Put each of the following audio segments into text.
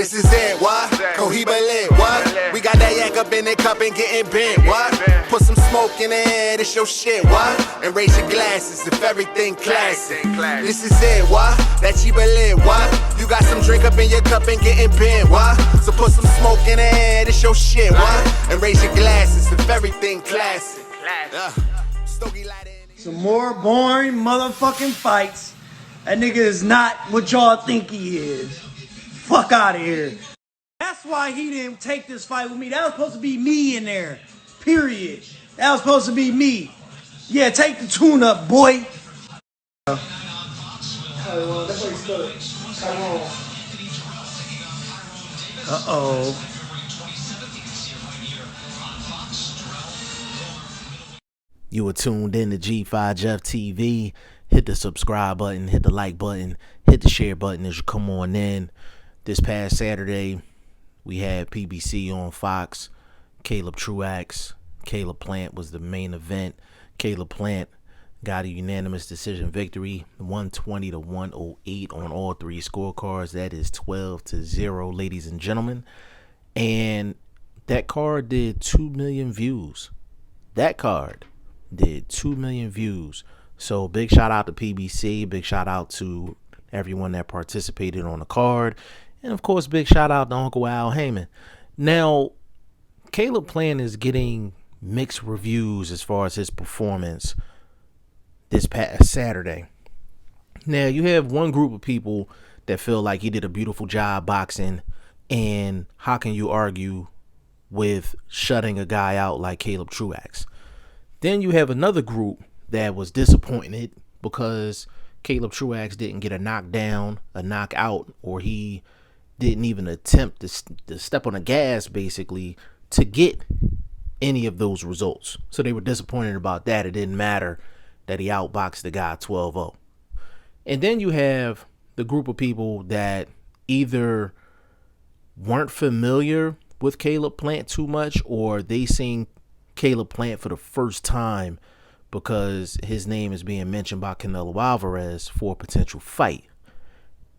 This is it, what? Cohiba lit, what? We got that yak up in the cup and getting bent, what? Put some smoke in the air, this your shit, what? And raise your glasses if everything classic. This is it, what? That Chiba lit, what? You got some drink up in your cup and getting bent, what? So put some smoke in the air, this your shit, what? And raise your glasses if everything classic. Some more boring motherfucking fights. That nigga is not what y'all think he is. Fuck out of here. That's why he didn't take this fight with me. That was supposed to be me in there. Period. That was supposed to be me. Yeah, take the tune up, boy. Uh-oh. You are tuned in to G5 Jeff TV. Hit the subscribe button, hit the like button, hit the share button as you come on in. This past Saturday, we had PBC on Fox. Caleb Truax, Caleb Plant was the main event. Caleb Plant got a unanimous decision victory, 120 to 108 on all three scorecards. That is 12-0, ladies and gentlemen. And that card did 2 million views. That card did 2 million views. So big shout out to PBC, big shout out to everyone that participated on the card, and of course big shout out to Uncle Al Heyman. Now Caleb Plant is getting mixed reviews as far as his performance this past Saturday. Now you have one group of people that feel like he did a beautiful job boxing, and how can you argue with shutting a guy out like Caleb Truax? Then you have another group that was disappointed because Caleb Truax didn't get a knockdown, a knockout, or he didn't even attempt to step on the gas, basically, to get any of those results. So they were disappointed about that. It didn't matter that he outboxed the guy 12-0. And then you have the group of people that either weren't familiar with Caleb Plant too much, or they seen Caleb Plant for the first time because his name is being mentioned by Canelo Alvarez for a potential fight.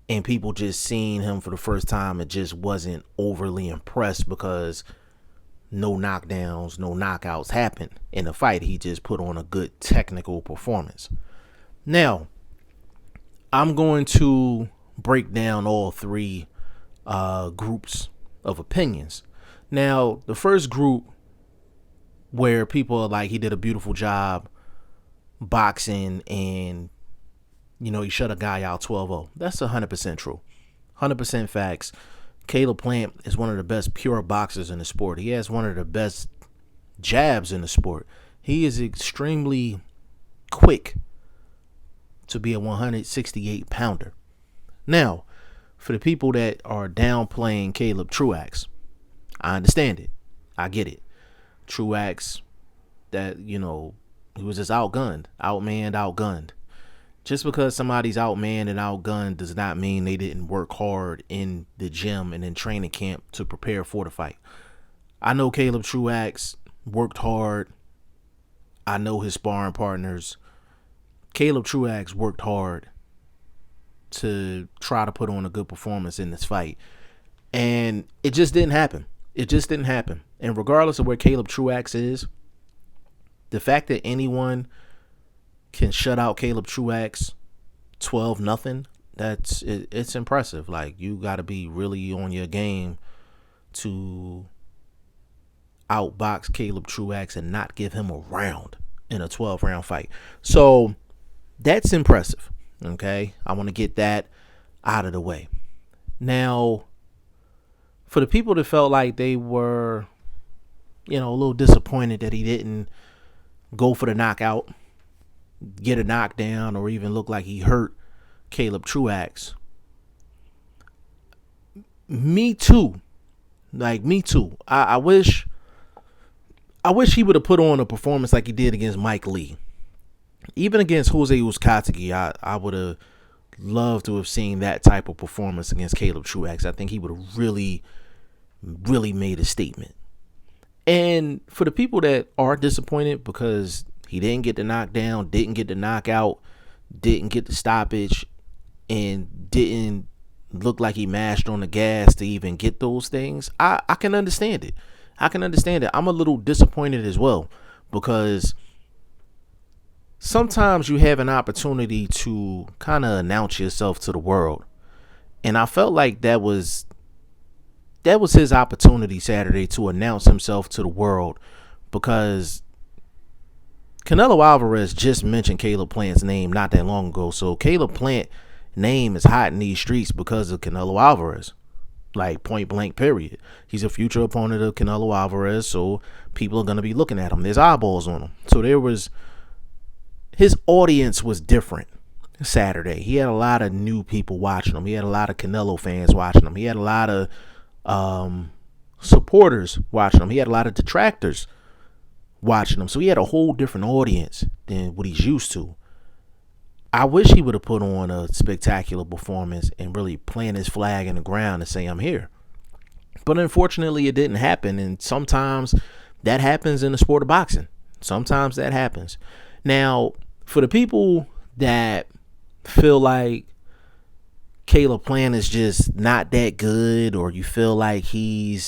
And people just seen him for the first time and just wasn't overly impressed because no knockdowns, no knockouts happened in the fight. He just put on a good technical performance. Now, I'm going to break down all three groups of opinions. Now, the first group, where people are like, he did a beautiful job boxing and, you know, he shut a guy out 12-0. That's 100% true. 100% facts. Caleb Plant is one of the best pure boxers in the sport. He has one of the best jabs in the sport. He is extremely quick to be a 168 pounder. Now, for the people that are downplaying Caleb Truax, I understand it. I get it. Truax, that, you know, he was just outgunned, outgunned. Just because somebody's outmanned and outgunned does not mean they didn't work hard in the gym and in training camp to prepare for the fight. I know Caleb Truax worked hard. I know his sparring partners. Caleb Truax worked hard to try to put on a good performance in this fight. And it just didn't happen. It just didn't happen. And regardless of where Caleb Truax is, the fact that anyone can shut out Caleb Truax 12-0, it's impressive. Like, you got to be really on your game to outbox Caleb Truax and not give him a round in a 12-round fight. So that's impressive. Okay, I want to get that out of the way. Now, for the people that felt like they were, you know, a little disappointed that he didn't go for the knockout, get a knockdown, or even look like he hurt Caleb Truax, me too. Like, me too. I wish he would have put on a performance like he did against Mike Lee. Even against Jose Uzcategui, I would have loved to have seen that type of performance against Caleb Truax. I think he would have really, really made a statement. And for the people that are disappointed because he didn't get the knockdown, didn't get the knockout, didn't get the stoppage, and didn't looked like he mashed on the gas to even get those things, I can understand it. I can understand it. I'm a little disappointed as well, because sometimes you have an opportunity to kind of announce yourself to the world. And I felt like that was his opportunity Saturday to announce himself to the world, because Canelo Alvarez just mentioned Caleb Plant's name not that long ago. So Caleb Plant name is hot in these streets because of Canelo Alvarez. Like, point blank, period. He's a future opponent of Canelo Alvarez, so people are going to be looking at him. There's eyeballs on him. So his audience was different Saturday. He had a lot of new people watching him. He had a lot of Canelo fans watching him. He had a lot of supporters watching him. He had a lot of detractors watching him. So he had a whole different audience than what he's used to. I wish he would have put on a spectacular performance and really plant his flag in the ground and say, I'm here. But unfortunately, it didn't happen. And sometimes that happens in the sport of boxing. Sometimes that happens. Now, for the people that feel like Caleb Plant is just not that good, or you feel like he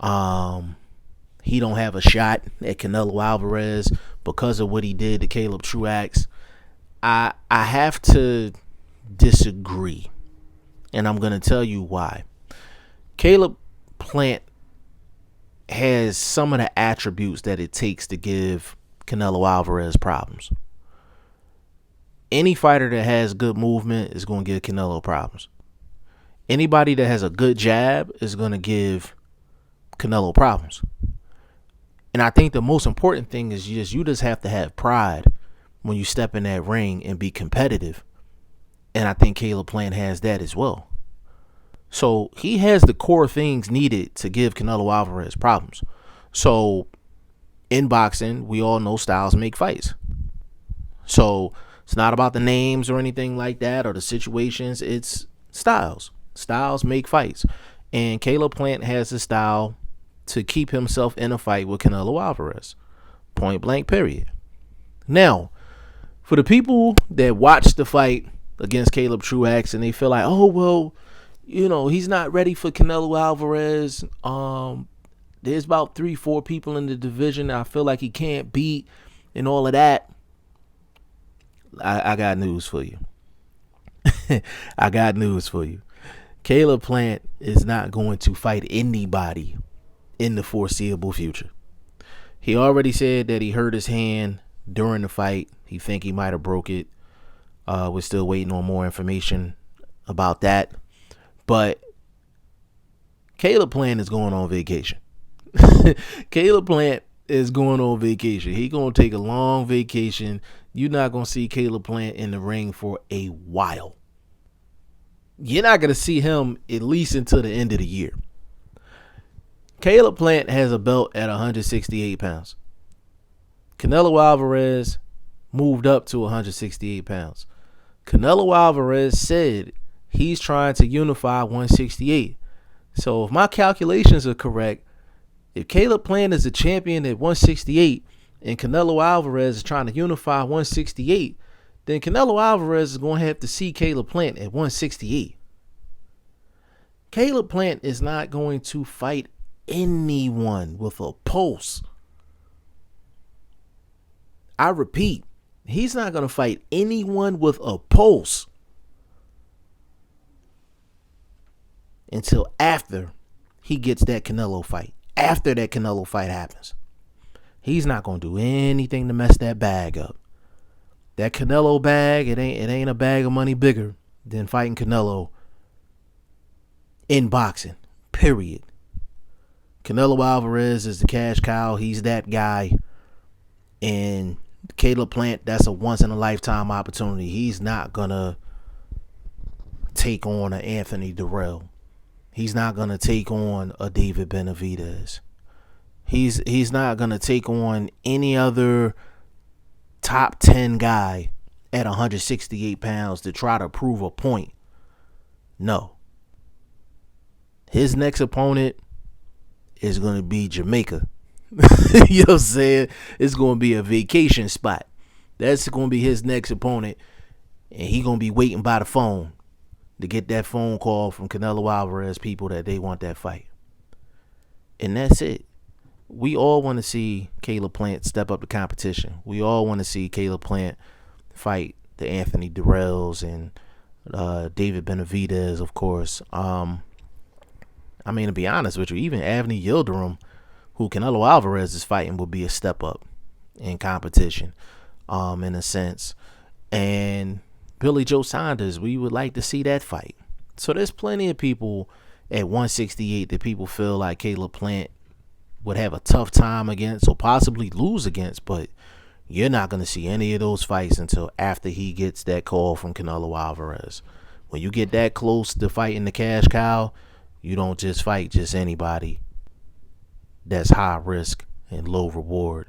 don't have a shot at Canelo Alvarez because of what he did to Caleb Truax, I have to disagree, and I'm going to tell you why. Caleb Plant has some of the attributes that it takes to give Canelo Alvarez problems. Any fighter that has good movement is going to give Canelo problems. Anybody that has a good jab is going to give Canelo problems. And I think the most important thing is you just have to have pride when you step in that ring and be competitive. And I think Caleb Plant has that as well. So he has the core things needed to give Canelo Alvarez problems. So in boxing, we all know styles make fights. So it's not about the names or anything like that or the situations. It's styles. Styles make fights. And Caleb Plant has a style to keep himself in a fight with Canelo Alvarez. Point blank, period. Now, for the people that watch the fight against Caleb Truax and they feel like, oh, well, he's not ready for Canelo Alvarez. There's about 3-4 people in the division I feel like he can't beat and all of that. I got news for you. I got news for you. Caleb Plant is not going to fight anybody in the foreseeable future. He already said that he hurt his hand during the fight. He think he might have broke it. We're still waiting on more information about that. But Caleb Plant is going on vacation. Caleb Plant is going on vacation. He going to take a long vacation. You're not going to see Caleb Plant in the ring for a while. You're not going to see him at least until the end of the year. Caleb Plant has a belt at 168 pounds. Canelo Alvarez moved up to 168 pounds. Canelo Alvarez said he's trying to unify 168. So if my calculations are correct, if Caleb Plant is a champion at 168 and Canelo Alvarez is trying to unify 168, then Canelo Alvarez is going to have to see Caleb Plant at 168. Caleb Plant is not going to fight anyone with a pulse. I repeat, he's not going to fight anyone with a pulse until after he gets that Canelo fight. After that Canelo fight happens. He's not going to do anything to mess that bag up. That Canelo bag, it ain't a bag of money bigger than fighting Canelo in boxing. Period. Canelo Alvarez is the cash cow. He's that guy. And Caleb Plant, that's a once-in-a-lifetime opportunity. He's not going to take on an Anthony Durrell. He's not going to take on a David Benavidez. He's not going to take on any other top 10 guy at 168 pounds to try to prove a point. No. His next opponent is going to be Jamaica. You know what I'm saying? It's going to be a vacation spot. That's going to be his next opponent. And he's going to be waiting by the phone. to get that phone call from Canelo Alvarez people that they want that fight. And that's it. We all want to see Caleb Plant step up the competition. We all want to see Caleb Plant fight the Anthony Durrells and David Benavidez, of course. I mean, to be honest with you, even Avni Yildirim, who Canelo Alvarez is fighting, will be a step up in competition, in a sense. And Billy Joe Saunders, we would like to see that fight. So there's plenty of people at 168 that people feel like Caleb Plant would have a tough time against or possibly lose against, but you're not going to see any of those fights until after he gets that call from Canelo Alvarez. When you get that close to fighting the cash cow, you don't just fight just anybody. That's high risk and low reward.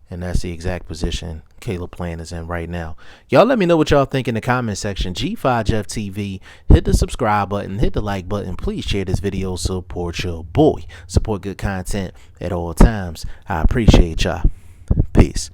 And that's the exact position Caleb Plant is in right now. Y'all let me know what y'all think in the comment section. G5 Jeff TV. Hit the subscribe button. Hit the like button. Please share this video. Support your boy. Support good content at all times. I appreciate y'all. Peace.